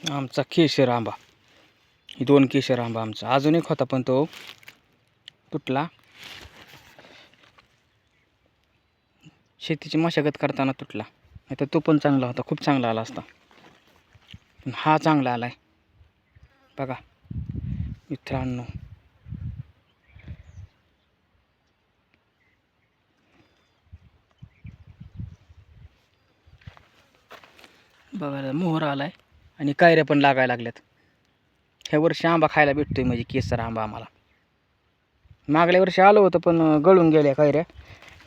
आमचा केशर आंबा. ही 2 केशर आंबा आमचा. अजून एक होता पण तो तुटला. शेतीची मशागत करताना तुटला. नाहीतर तो पण चांगला होता, खूप चांगला आला असता. पण हा चांगला आलाय बघा मित्रांनो. बघा मोहर आलाय आणि कायऱ्या पण लागायला लागल्यात. ह्या वर्षी आंबा खायला भेटतोय म्हणजे केसर आंबा आम्हाला. मागल्या वर्षी आलं होतं पण गळून गेल्या कायऱ्या.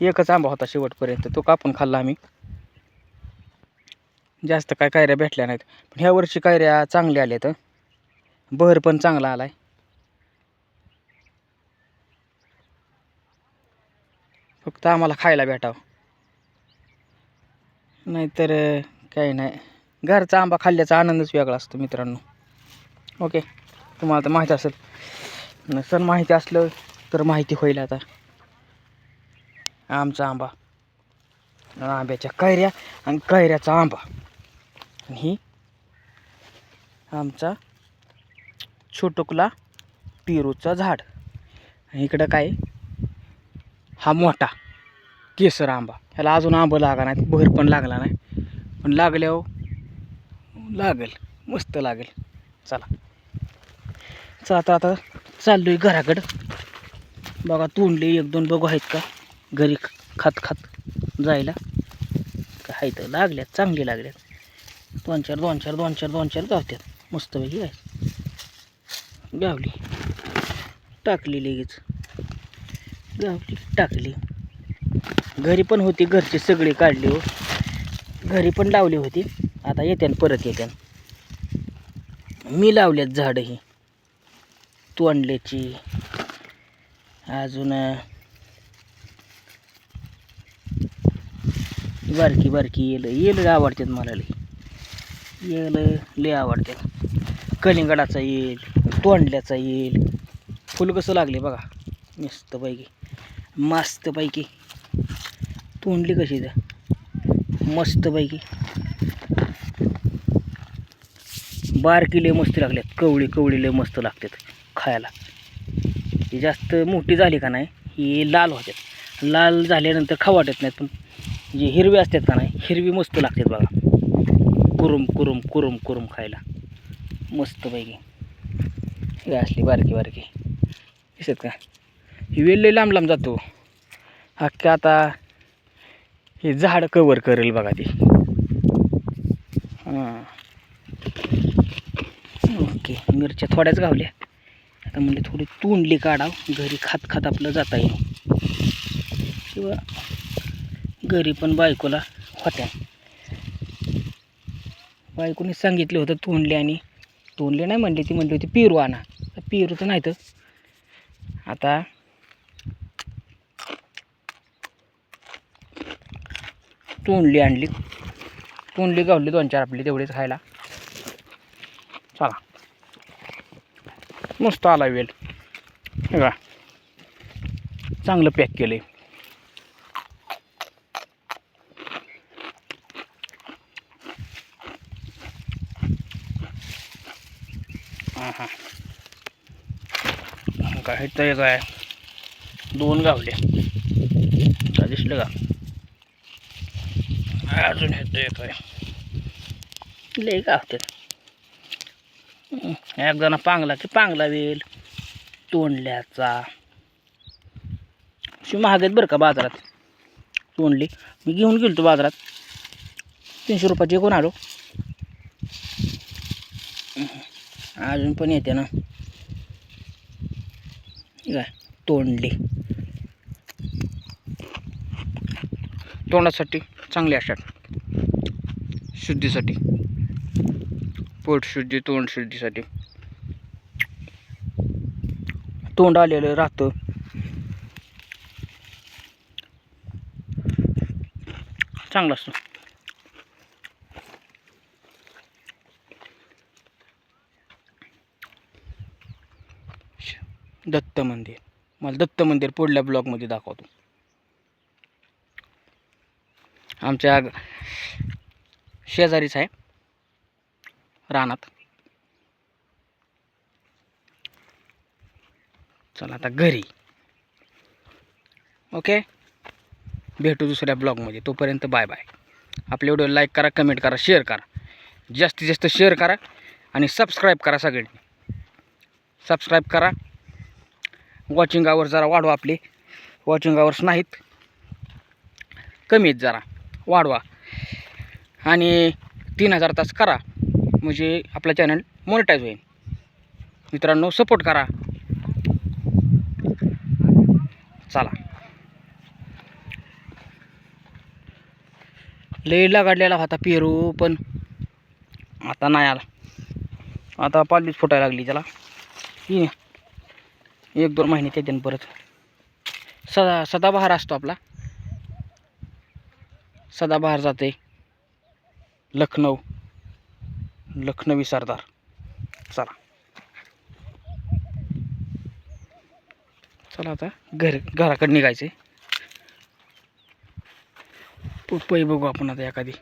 एकच आंबा होता शेवटपर्यंत, तो कापून खाल्ला आम्ही. जास्त काय कायऱ्या भेटल्या नाहीत. पण ह्या वर्षी कायऱ्या चांगल्या आल्यात. बहर पण चांगला आलाय. फक्त आम्हाला खायला भेटावं, नाहीतर काही नाही. घरचा आंबा खाल्ल्याचा आनंदच वेगळा असतो मित्रांनो. ओके, तुम्हाला तर माहिती असेल. नसेल माहिती असलं तर माहिती होईल आता. आमचा आंबा, आंब्याच्या कैऱ्या आणि कैऱ्याचा आंबा. आणि ही आमचा छोटुकला पेरूचा झाड. आणि इकडं काय, हा मोठा केसर आंबा. ह्याला अजून आंबा लागा नाही, बहर पण लागला नाही. पण लागल्यावर लागेल, मस्त लागेल. चला चला आता चाललोय घराकडं. बघा तोंडले 1-2 बघू आहेत का घरी खात खात जायला. का आहेत, लागल्यात, चांगली लागल्यात. 2-4 गावत्यात मस्तपैकी. काय गावली, टाकली लगेच, गावली टाकली. घरी पण होती, घरची सगळी काढली हो. घरी पण लावली होती, आता येत्यान परत येत्यान. मी लावल्यात झाडं ही तोंडल्याची. अजून बारकी बारकी येल आवडतात मला. येल लय आवडतात. कलिंगडाचा येईल, तोंडल्याचा येईल. फुल कसं लागले बघा मस्तपैकी, मस्तपैकी. तोंडली कशी द्या मस्तपैकी. बारकी लय मस्त लागल्यात. कवळी लय मस्त लागतात खायला. ही जास्त मोठी झाली का नाही ही लाल होतात. लाल झाल्यानंतर खाऊ वाटत नाहीत. पण जे हिरवे असतात का नाही, हिरवी मस्त लागतात बघा. कुरुम कुरुम कुरुम कुरुम खायला मस्तपैकी. हे असली बारकी बारकी दिसत का. ही वेल लय लांब लांब जातो. अख्ख्या आता हे झाड कवर करेल बघा ती. हां ओके, मिरच्या थोड्याच गावल्या. आता म्हणजे थोडी तोंडली काढावं, घरी खात खात आपलं जाता येईल. किंवा घरी पण बायकोला होत्या. बायकोने सांगितलं होतं तोंडले, आणि तोंडले नाही म्हणली, ती म्हणली होती पेरू आणा. पेरू तर नाही तर आता तोंडली आणली. तोंडली गावली 2-4 आपली तेवढेच खायला. चला मस्त आला वेल बघा, चांगलं पॅक केलंय. हां काय तर काय 2 गावले का दिसलं का. अजून हे एक आहे, लय गावतात. एकदा पांगला की पांगला वेल तोंडल्याचा. शिव महाग आहेत बरं का बाजारात तोंडली. मी घेऊन गेलो तो बाजारात, 300 रुपयाची कोण आलो. अजून पण येते ना काय तोंडली. तोंडासाठी चांगले असतात, शुद्धीसाठी, पोटशुद्धी, तोंडशुद्धीसाठी. तोंड आलेलं राहतं. चांगलं असतं. दत्त मंदिर, मला दत्त मंदिर पुढल्या ब्लॉगमध्ये दाखवतो. आमच्या शेजारीच आहे रानात. चला आता घरी. ओके, भेटू दुसऱ्या ब्लॉगमध्ये. तोपर्यंत बाय बाय. आपल्या व्हिडिओ लाईक करा, कमेंट करा, शेअर करा. जास्तीत जास्त शेअर करा आणि सबस्क्राईब करा. सगळ्यांनी सबस्क्राईब करा. वॉचिंग आवर्स जरा वाढवा. आपले वॉचिंग आवर्स नाहीत, कमी आहेत, जरा वाढवा. आणि 3000 तास करा म्हणजे आपलं चॅनल मॉनिटाईज होईल. मित्रांनो सपोर्ट करा. चला, लई लगाडलेला होता पेरू, पण आता नाही आला. आता पालवीच फुटायला लागली त्याला. 1-2 महिने त्याच्यानं परत सदाबहार असतो आपला. सदाबहार जाते लखनवी सरदार. चला आता घराकडे निघायचे. पपई बघू आपण आता एखादी.